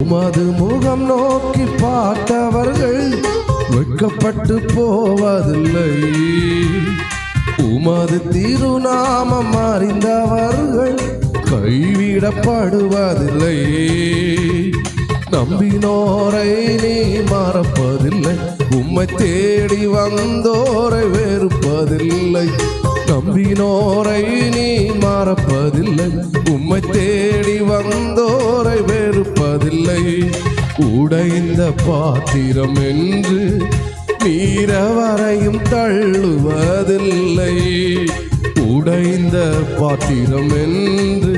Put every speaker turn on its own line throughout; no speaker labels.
உமது முகம் நோக்கி பார்த்தவர்கள் வெட்கப்பட்டு போவதில்லை. உமது திருநாமம் அறிந்தவர்கள் கைவிடப்படுவதில்லை. நம்பினோரை நீ மறப்பதில்லை. உம்மை தேடி வந்தோரை வெறுப்பதில்லை. நம்பினோரை நீ மறப்பதில்லை. உம்மை தேடி வந்தோரை வெறுப்பதில்லை. உடைந்த பாத்திரம் என்று நீரவரையும் தள்ளுவதில்லை. உடைந்த பாத்திரம் என்று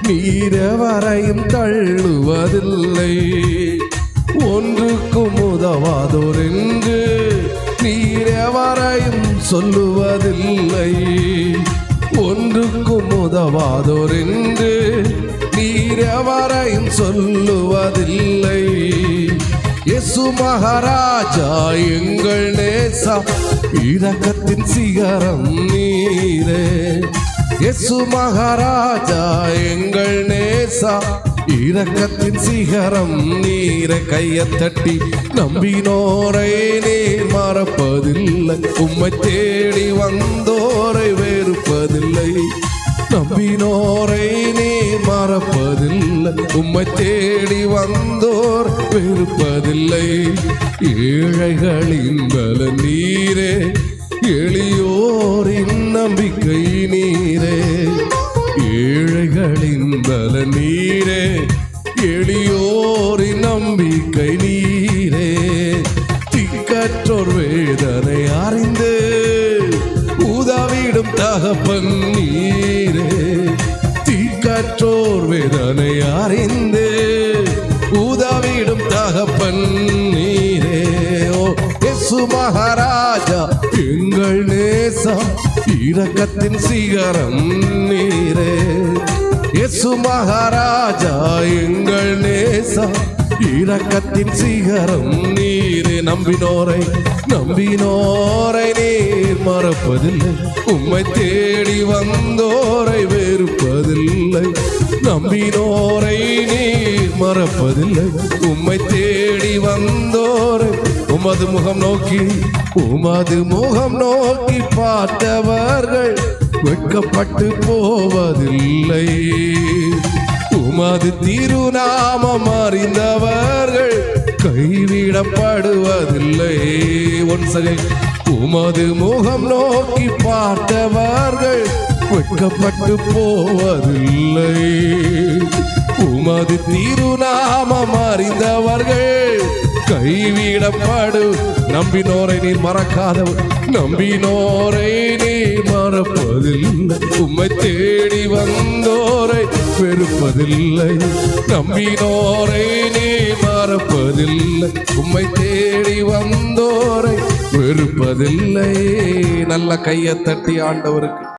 நீரவரையும் தள்ளுவதில்லை. ஒன்றுக்கும் உதவாதோர் என்று நீரவரையும் சொல்லுவதில்லை. ஒன்றுக்கும் உதவாதோர் என்று நீரவரையும் சொல்லுவதில்லை. இயேசு மகாராஜா எங்கள் நேசா, இரக்கத்தின் சிகரம் நீரே. இயேசு மகாராஜா எங்கள் நேசா, இரக்கத்தின் சிகரம் நீரை. கையை தட்டி நம்பினோரை நீர் மறப்பதில்லை. உம்மை தேடி வந்தோரை வெறுப்பதில்லை. நம்பினோரை நீர் மறப்பதில்லை. உம்மை தேடி வந்தோர் வெறுப்பதில்லை. ஏழைகளின் பல நீரே, எளியோரின் நம்பிக்கை நீரே. ஏழைகளின் பல நீரே, எளியோரின் நம்பிக்கை நீரே. திக்கற்றோர் வேதனை அறிந்து உதவிடும் தகப்பன் நீரே. திக்கற்றோர் வேதனை அறிந்து உதவிடும் தகப்பன் நீரே. ஓ இயேசு மகாராஜா எங்கள் நேசா, இரக்கத்தின் சிகரம் நீரே. இயேசு மகாராஜா எங்கள் நேசா, இரக்கத்தின் சிகரம் நீரே. நம்பினோரை நீர் மறப்பதில்லை. உம்மை தேடி வந்தோரை வெறுப்பதில்லை. நம்பினோரை நீர் மறப்பதில்லை. உம்மை தேடி வந்தோரை உமது முகம் நோக்கி பார்த்தவர்கள் வெட்கப்பட்டு போவதில்லை. உமது திருநாமம் அறிந்தவர்கள் கைவிடப்படுவதில்லை. உமது முகம் நோக்கி பார்த்தவர்கள் வெட்கப்பட்டு போவதில்லை. உமது திருநாமம் அறிந்தவர்கள் கைவிடப்படு. நம்பினோரை நீர் மறக்காதவர். நம்பினோரை நீர் மறப்பதில்லை. உம்மை தேடி வந்தோரை வெறுப்பதில்லை. நம்பினோரை நீர் மறப்பதில்லை. உம்மை தேடி வந்தோரை வெறுப்பதில்லை. நல்ல கையை தட்டி ஆண்டவருக்கு